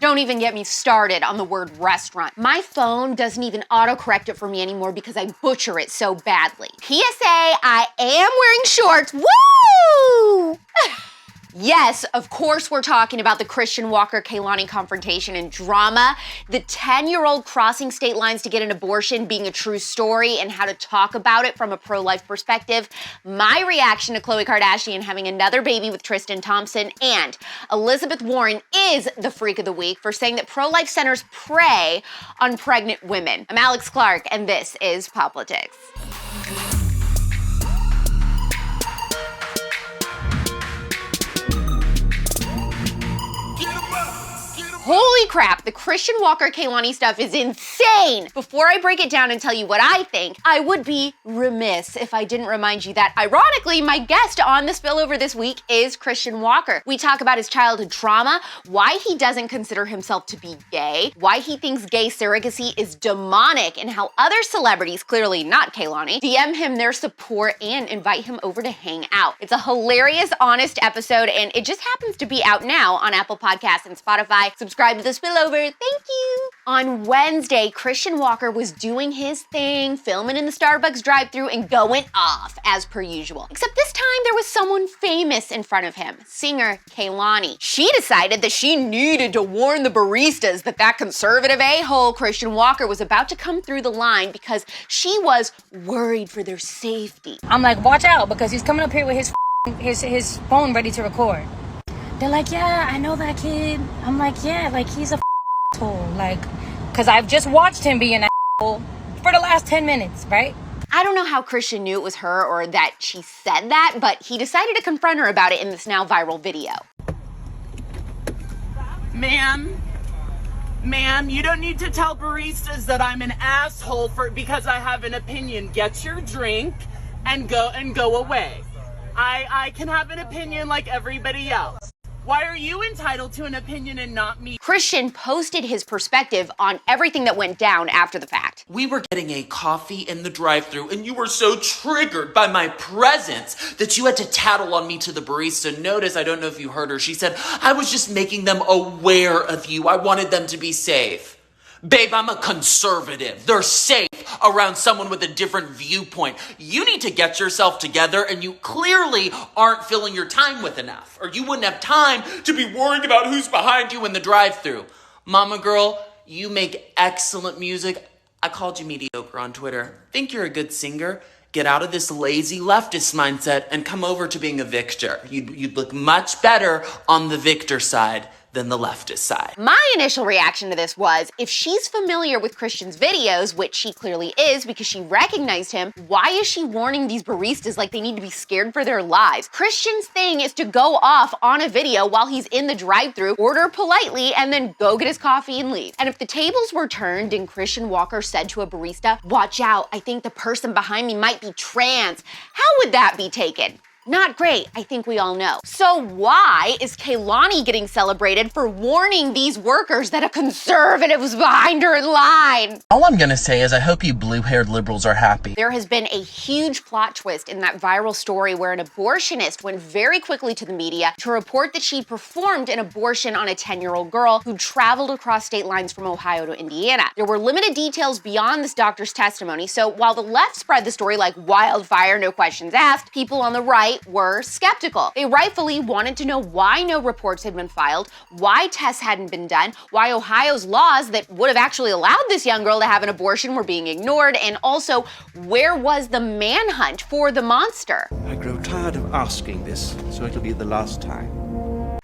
Don't even get me started on the word restaurant. My phone doesn't even autocorrect it for me anymore because I butcher it so badly. PSA, I am wearing shorts. Woo! Yes, of course we're talking about the Christian Walker-Kehlani confrontation and drama, the 10-year-old crossing state lines to get an abortion being a true story and how to talk about it from a pro-life perspective, my reaction to Khloe Kardashian having another baby with Tristan Thompson, and Elizabeth Warren is the freak of the week for saying that pro-life centers prey on pregnant women. I'm Alex Clark, and this is POPlitics. Holy crap, the Christian Walker-Kehlani stuff is insane! Before I break it down and tell you what I think, I would be remiss if I didn't remind you that, ironically, my guest on the spillover this week is Christian Walker. We talk about his childhood trauma, why he doesn't consider himself to be gay, why he thinks gay surrogacy is demonic, and how other celebrities, clearly not Kehlani, DM him their support and invite him over to hang out. It's a hilarious, honest episode, and it just happens to be out now on Apple Podcasts and Spotify. Subscribe to the spillover, thank you. On Wednesday, Christian Walker was doing his thing, filming in the Starbucks drive-thru and going off as per usual. Except this time there was someone famous in front of him, singer Kehlani. She decided that she needed to warn the baristas that conservative a-hole Christian Walker was about to come through the line because she was worried for their safety. I'm like, watch out, because he's coming up here with his phone ready to record. They're like, yeah, I know that kid. I'm like, yeah, like he's a asshole. Like, because I've just watched him be an asshole for the last 10 minutes, right? I don't know how Christian knew it was her or that she said that, but he decided to confront her about it in this now viral video. Ma'am, you don't need to tell baristas that I'm an asshole because I have an opinion. Get your drink and go away. I can have an opinion like everybody else. Why are you entitled to an opinion and not me? Christian posted his perspective on everything that went down after the fact. We were getting a coffee in the drive-thru and you were so triggered by my presence that you had to tattle on me to the barista. Notice, I don't know if you heard her, she said, I was just making them aware of you. I wanted them to be safe. Babe, I'm a conservative. They're safe around someone with a different viewpoint. You need to get yourself together, and you clearly aren't filling your time with enough, or you wouldn't have time to be worried about who's behind you in the drive-thru. Mama girl, you make excellent music. I called you mediocre on Twitter. Think you're a good singer? Get out of this lazy leftist mindset and come over to being a victor. You'd look much better on the victor side than the leftist side. My initial reaction to this was, if she's familiar with Christian's videos, which she clearly is because she recognized him, why is she warning these baristas like they need to be scared for their lives? Christian's thing is to go off on a video while he's in the drive-thru, order politely, and then go get his coffee and leave. And if the tables were turned and Christian Walker said to a barista, watch out, I think the person behind me might be trans, how would that be taken? Not great, I think we all know. So why is Kehlani getting celebrated for warning these workers that a conservative was behind her in line? All I'm gonna say is I hope you blue-haired liberals are happy. There has been a huge plot twist in that viral story where an abortionist went very quickly to the media to report that she performed an abortion on a 10-year-old girl who traveled across state lines from Ohio to Indiana. There were limited details beyond this doctor's testimony, so while the left spread the story like wildfire, no questions asked, people on the right were skeptical. They rightfully wanted to know why no reports had been filed, why tests hadn't been done, why Ohio's laws that would have actually allowed this young girl to have an abortion were being ignored, and also where was the manhunt for the monster? I grow tired of asking this, so it'll be the last time.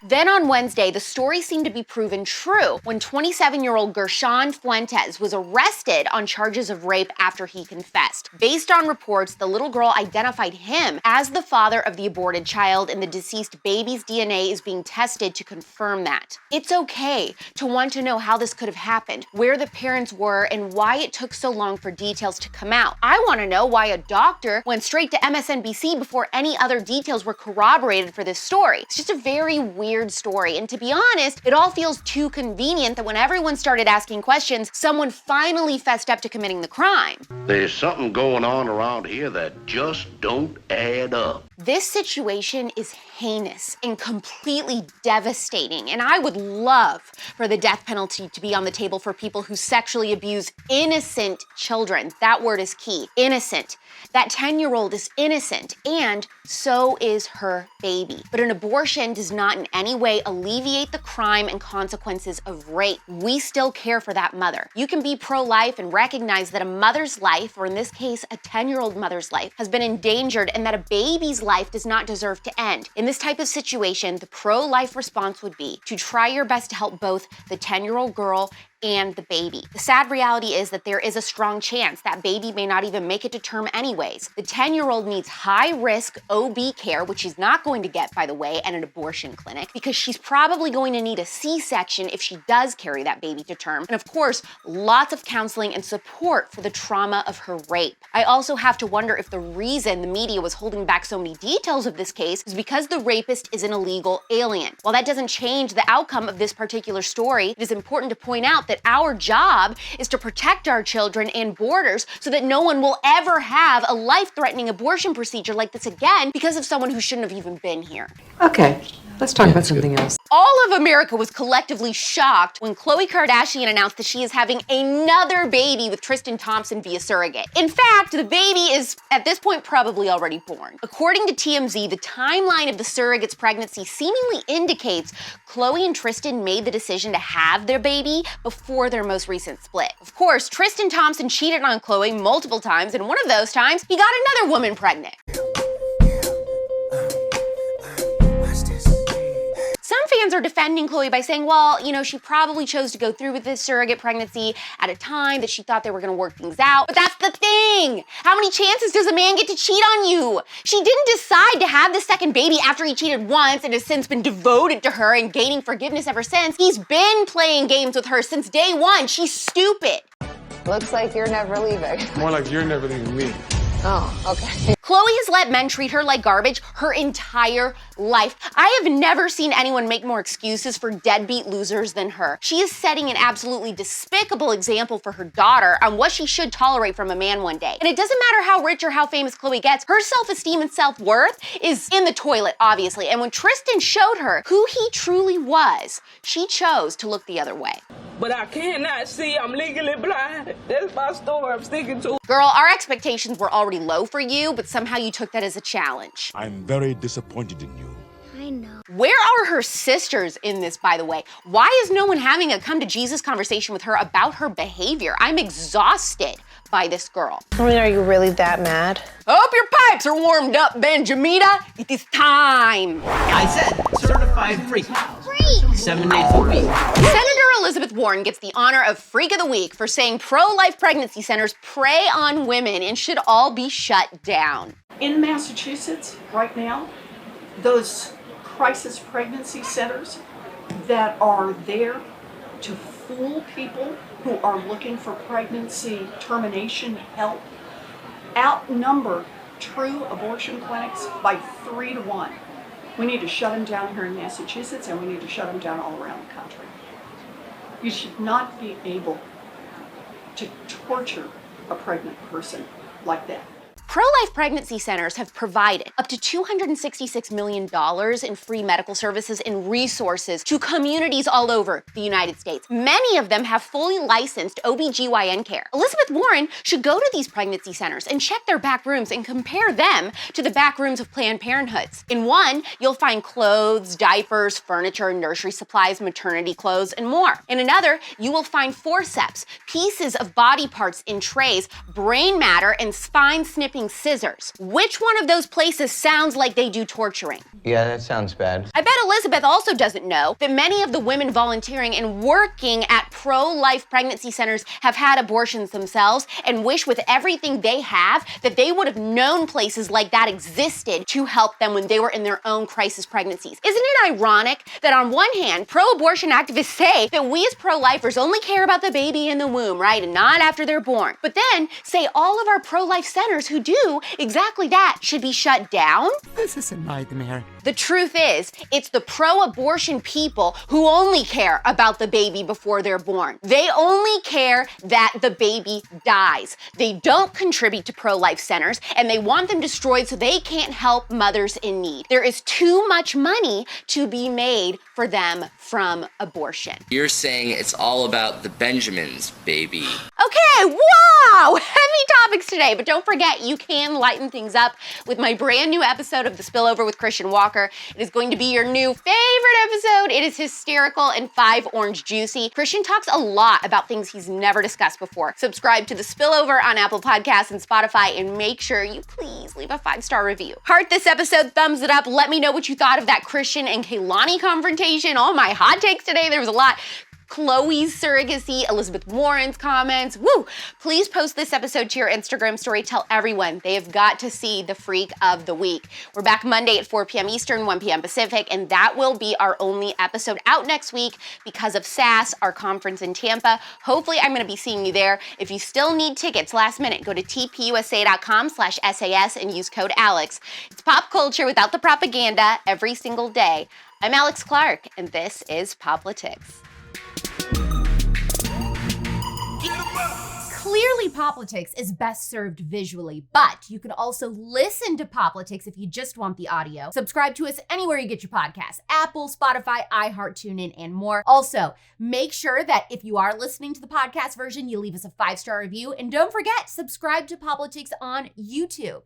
Then on Wednesday, the story seemed to be proven true when 27-year-old Gershon Fuentes was arrested on charges of rape after he confessed. Based on reports, the little girl identified him as the father of the aborted child, and the deceased baby's DNA is being tested to confirm that. It's okay to want to know how this could have happened, where the parents were, and why it took so long for details to come out. I want to know why a doctor went straight to MSNBC before any other details were corroborated for this story. It's just a very weird story, and to be honest, it all feels too convenient that when everyone started asking questions, someone finally fessed up to committing the crime. There's something going on around here that just don't add up. This situation is heinous and completely devastating, and I would love for the death penalty to be on the table for people who sexually abuse innocent children. That word is key, innocent. That 10-year-old is innocent, and so is her baby. But an abortion does not in any way alleviate the crime and consequences of rape. We still care for that mother. You can be pro-life and recognize that a mother's life, or in this case, a 10-year-old mother's life, has been endangered and that a baby's life does not deserve to end. In this type of situation, the pro-life response would be to try your best to help both the 10-year-old girl and the baby. The sad reality is that there is a strong chance that baby may not even make it to term anyways. The 10-year-old needs high-risk OB care, which she's not going to get, by the way, at an abortion clinic, because she's probably going to need a C-section if she does carry that baby to term. And of course, lots of counseling and support for the trauma of her rape. I also have to wonder if the reason the media was holding back so many details of this case is because the rapist is an illegal alien. While that doesn't change the outcome of this particular story, it is important to point out that our job is to protect our children and borders so that no one will ever have a life-threatening abortion procedure like this again because of someone who shouldn't have even been here. Okay, let's talk about something else. All of America was collectively shocked when Khloe Kardashian announced that she is having another baby with Tristian Thompson via surrogate. In fact, the baby is, at this point, probably already born. According to TMZ, the timeline of the surrogate's pregnancy seemingly indicates Khloe and Tristian made the decision to have their baby before their most recent split. Of course, Tristian Thompson cheated on Khloe multiple times, and one of those times, he got another woman pregnant. Some fans are defending Khloe by saying, well, you know, she probably chose to go through with this surrogate pregnancy at a time that she thought they were gonna work things out. But that's the thing! How many chances does a man get to cheat on you? She didn't decide to have the second baby after he cheated once and has since been devoted to her and gaining forgiveness ever since. He's been playing games with her since day one. She's stupid. Looks like you're never leaving. More like you're never leaving me. Oh, okay. Khloe has let men treat her like garbage her entire life. I have never seen anyone make more excuses for deadbeat losers than her. She is setting an absolutely despicable example for her daughter on what she should tolerate from a man one day. And it doesn't matter how rich or how famous Khloe gets, her self-esteem and self-worth is in the toilet, obviously. And when Tristian showed her who he truly was, she chose to look the other way. But I cannot see. I'm legally blind. That's my story I'm sticking to. Girl, our expectations were already low for you, but somehow you took that as a challenge. I'm very disappointed in you. I know. Where are her sisters in this, by the way? Why is no one having a come to Jesus conversation with her about her behavior? I'm exhausted by this girl. I mean, are you really that mad? Hope your pipes are warmed up, Benjamita. It is time. I said certified freak. 7 days a week. Senator Elizabeth Warren gets the honor of Freak of the Week for saying pro-life pregnancy centers prey on women and should all be shut down. In Massachusetts right now, those crisis pregnancy centers that are there to fool people who are looking for pregnancy termination help outnumber true abortion clinics by 3 to 1. We need to shut them down here in Massachusetts, and we need to shut them down all around the country. You should not be able to torture a pregnant person like that. Pro-life pregnancy centers have provided up to $266 million in free medical services and resources to communities all over the United States. Many of them have fully licensed OBGYN care. Elizabeth Warren should go to these pregnancy centers and check their back rooms and compare them to the back rooms of Planned Parenthoods. In one, you'll find clothes, diapers, furniture, nursery supplies, maternity clothes, and more. In another, you will find forceps, pieces of body parts in trays, brain matter, and spine-snipping scissors. Which one of those places sounds like they do torturing? Yeah, that sounds bad. I bet Elizabeth also doesn't know that many of the women volunteering and working at pro-life pregnancy centers have had abortions themselves and wish with everything they have that they would have known places like that existed to help them when they were in their own crisis pregnancies. Isn't it ironic that on one hand, pro-abortion activists say that we as pro-lifers only care about the baby in the womb, right, and not after they're born, but then say all of our pro-life centers who do do exactly that should be shut down? This is a nightmare. The truth is, it's the pro-abortion people who only care about the baby before they're born. They only care that the baby dies. They don't contribute to pro-life centers, and they want them destroyed so they can't help mothers in need. There is too much money to be made for them from abortion. You're saying it's all about the Benjamins, baby. Okay, wow! Heavy topics today, but don't forget you can lighten things up with my brand new episode of The Spillover with Christian Walker. It is going to be your new favorite episode. It is hysterical and 5 orange juicy. Christian talks a lot about things he's never discussed before. Subscribe to The Spillover on Apple Podcasts and Spotify, and make sure you please leave a 5-star review. Heart this episode, thumbs it up. Let me know what you thought of that Christian and Kehlani confrontation. All my hot takes today, there was a lot. Khloe's surrogacy, Elizabeth Warren's comments, woo! Please post this episode to your Instagram story. Tell everyone they have got to see the freak of the week. We're back Monday at 4 p.m. Eastern, 1 p.m. Pacific, and that will be our only episode out next week because of SAS, our conference in Tampa. Hopefully I'm gonna be seeing you there. If you still need tickets last minute, go to tpusa.com/SAS and use code ALEX. It's pop culture without the propaganda every single day. I'm Alex Clark, and this is POPlitics. Clearly, POPlitics is best served visually, but you can also listen to POPlitics if you just want the audio. Subscribe to us anywhere you get your podcasts: Apple, Spotify, iHeart, TuneIn, and more. Also, make sure that if you are listening to the podcast version, you leave us a 5-star review. And don't forget, subscribe to POPlitics on YouTube.